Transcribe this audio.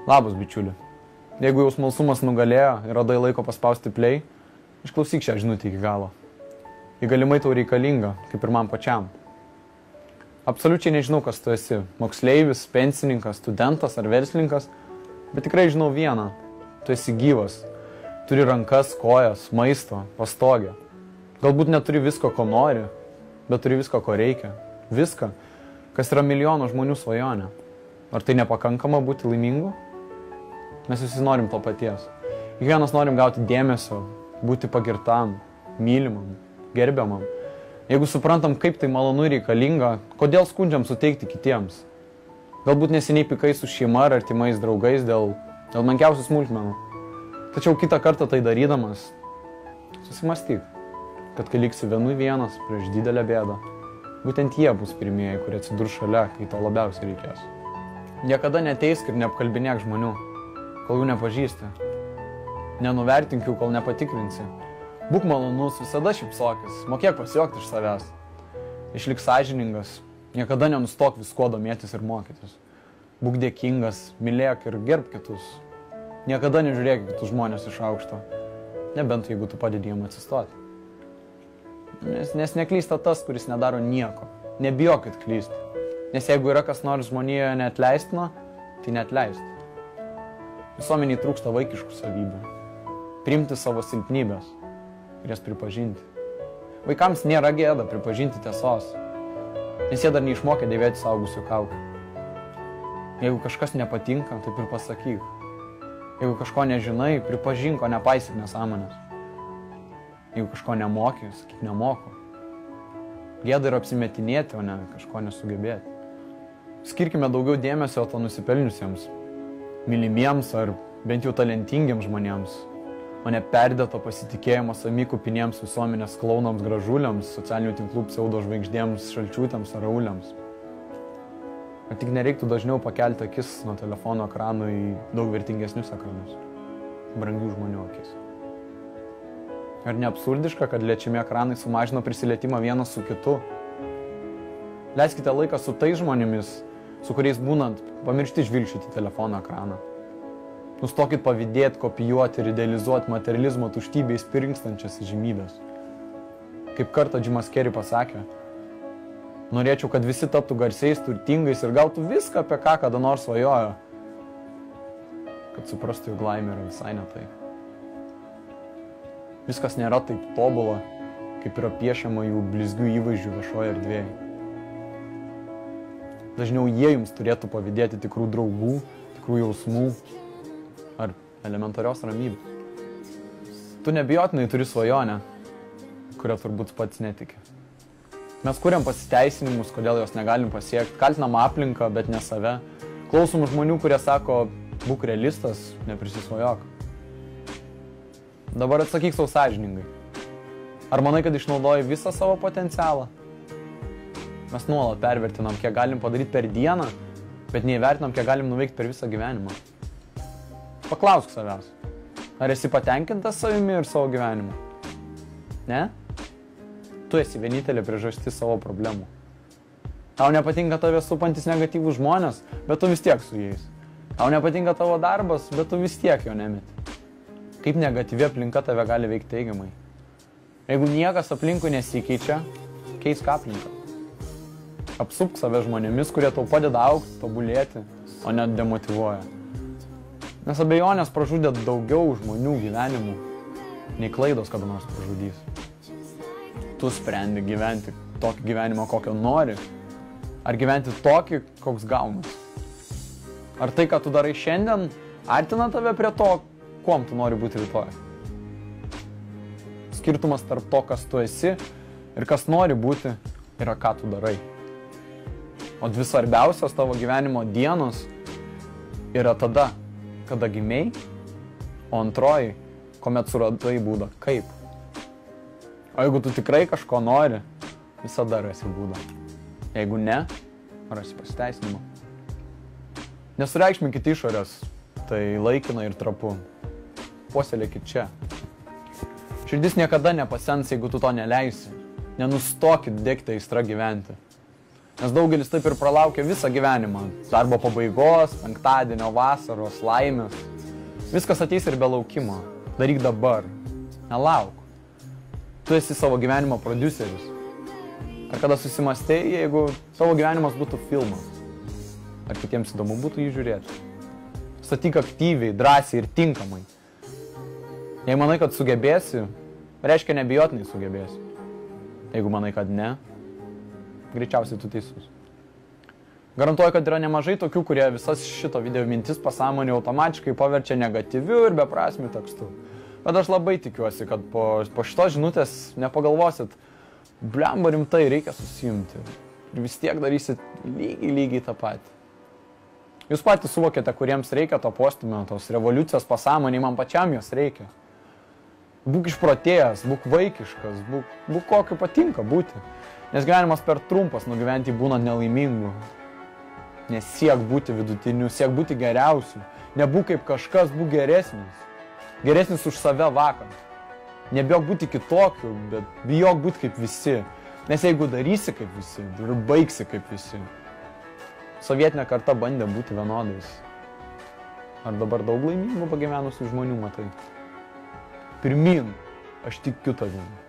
Labas, bičiuli. Jeigu jau smalsumas nugalėjo ir radai laiko paspausti play, išklausyk šią žinutę iki galo. Ji galimai tau reikalinga, kaip ir man pačiam. Absoliučiai nežinau, kas tu esi – moksleivis, pensininkas, studentas ar verslininkas, bet tikrai žinau vieną – tu esi gyvas. Turi rankas, kojas, maisto, pastogę. Galbūt neturi visko, ko nori, bet turi visko, ko reikia. Viską, kas yra milijonų žmonių svajonė. Ar tai nepakankama būti laimingu? Mes visi norim to paties. Kiekvienas norim gauti dėmesio, būti pagirtam, mylimam, gerbiamam. Jeigu suprantam, kaip tai malonu ir reikalinga, kodėl skundžiam suteikti kitiems? Galbūt neseniai pykai su šeima ar artimais draugais dėl menkiausių smulkmenų. Tačiau kitą kartą tai darydamas, susimastyk, kad kai liksi vienas prieš didelę bėdą, būtent jie bus pirmieji, kurie atsidurs šalia, kai to labiausiai reikės. Niekada neteisk ir neapkalbinėk žmonių, kol jų nepažįsti. Nenuvertink jų, kol nepatikrinsi. Būk malonus, visada šypsokis, mokėk pasijuokti iš savęs. Išlik sąžiningas, niekada nenustok viskuo domėtis ir mokytis. Būk dėkingas, mylėk ir gerb kitus. Niekada nežiūrėk kitus žmonės iš aukšto, nebent jeigu tu padedi jiem atsistoti. Nes neklysta tas, kuris nedaro nieko. Nebijokit klysti. Nes jeigu yra kas nors žmonijoje neatleistino, tai neatleisti. Visuomeniai trūksta vaikiškų savybių. Priimti savo silpnybės ir jas pripažinti. Vaikams nėra gėda pripažinti tiesos, nes jie dar neišmokė dėvėti suaugusių kaukių. Jeigu kažkas nepatinka, taip ir pasakyk. Jeigu kažko nežinai, pripažink, o nepaisyk nesąmonės. Jeigu kažko nemoki, sakyk nemoku. Gėda yra apsimetinėti, o ne kažko nesugebėti. Skirkime daugiau dėmesio to nusipelniusiems, mylimiems ar bent jau talentingiems žmonėms, o ne perdėto pasitikėjimo savimi kupinėms visuomenės klaunams, gražuliams, socialinių tinklų pseudo žvaigždėms, šalčiūtėms ar rauliams. Ar tik nereiktų dažniau pakelti akis nuo telefono ekranų į daug vertingesnius ekranus, brangių žmonių akis. Ar ne absurdiška, kad liečiami ekranai sumažino prisilietimą vienas su kitu? Leiskite laiką su tais žmonėmis, su kuriais būnant pamiršti žvilgčioti telefono ekraną. Nustokit pavydėti, kopijuoti ir idealizuoti materializmo tuštybėj spirgstančias žymybės. Kaip kartą Jimas Carrey pasakė, norėčiau, kad visi taptų garsiais, turtingais ir gautų viską, apie ką kada nors svajojo, kad suprastų, jog laimė yra visai ne tai. Viskas nėra taip tobula, kaip yra piešiama jų blizgių įvaizdžių viešoje erdvėje. Dažniau jie jums turėtų pavydėti tikrų draugų, tikrų jausmų ar elementarios ramybės. Tu nebijotinai turi svajonę, kurią turbūt pats netiki. Mes kuriam pasiteisinimus, kodėl jos negalim pasiekti, kaltinam aplinką, bet ne save. Klausom žmonių, kurie sako, būk realistas, neprisisvajok. Dabar atsakyk savo sąžiningai. Ar manai, kad išnaudoji visą savo potencialą? Mes nuolat pervertinam, kiek galim padaryti per dieną, bet neįvertinam, kiek galim nuveikti per visą gyvenimą. Paklausk savęs, ar esi patenkintas savimi ir savo gyvenimu? Ne? Tu esi vienintelė priežastis savo problemų. Tau nepatinka tave supantis negatyvūs žmonės, bet tu vis tiek su jais. Tau nepatinka tavo darbas, bet tu vis tiek jo nemeti. Kaip negatyvi aplinka tave gali veikti teigiamai? Jeigu niekas aplinkui nesikeičia, keisk aplinką. Apsupk save žmonėmis, kurie tau padeda augti, tobulėti, o net demotyvuoja. Nes abejonės pražudė daugiau žmonių gyvenimų, nei klaidos kada nors pražudys. Tu sprendi gyventi tokį gyvenimą, kokio nori, ar gyventi tokį, koks gaunas. Ar tai, ką tu darai šiandien, artina tave prie to, kuom tu nori būti rytoj. Skirtumas tarp to, kas tu esi ir kas nori būti, yra ką tu darai. O dvi svarbiausios tavo gyvenimo dienos yra tada, kada gimei, o antroji, kuomet suradai būdą kaip. O jeigu tu tikrai kažko nori, visada rasi būdą. Jeigu ne, rasi pasiteisinimą. Nesureikšminkit išorės, tai laikina ir trapu. Puoselėkit čia. Širdis niekada nepasens, jeigu tu to neleisi. Nenustokit degti aistra gyventi. Nes daugelis taip ir pralaukia visą gyvenimą. Darbo pabaigos, penktadienio, vasaros, laimės. Viskas ateis ir be laukimo. Daryk dabar. Nelauk. Tu esi savo gyvenimo prodiuseris. Ar kada susimastei, jeigu tavo gyvenimas būtų filmas? Ar kitiems įdomu būtų jį žiūrėti? Statyk aktyviai, drąsiai ir tinkamai. Jei manai, kad sugebėsi, reiškia nebijotinai sugebėsi. Jeigu manai, kad ne, greičiausiai tu teisus. Garantuoju, kad yra nemažai tokių, kurie visas šito video mintis pasąmonė automatiškai paverčia negatyviu ir beprasmiu tekstu. Bet aš labai tikiuosi, kad po šitos žinutės nepagalvosit, blemba rimtai, reikia susiimti. Ir vis tiek darysit lygiai tą patį. Jūs patys suvokėte, kuriems reikia to postumio, tos revoliucijos pasąmonė, man pačiam jos reikia. Būk išprotėjęs, būk vaikiškas, būk kokiu patinka būti. Nes gyvenimas per trumpas, nugyventi būna nelaimingu. Nesiek būti vidutiniu, siek būti geriausiu. Nebūk kaip kažkas, būk geresnis. Geresnis už save vakar. Nebijok būti kitokiu, bet bijok būti kaip visi. Nes jeigu darysi kaip visi, ir baigsi kaip visi. Sovietinė karta bandė būti vienodais. Ar dabar daug laimingų pagyvenusių žmonių matai? Pirmyn, aš tikiu tavimi.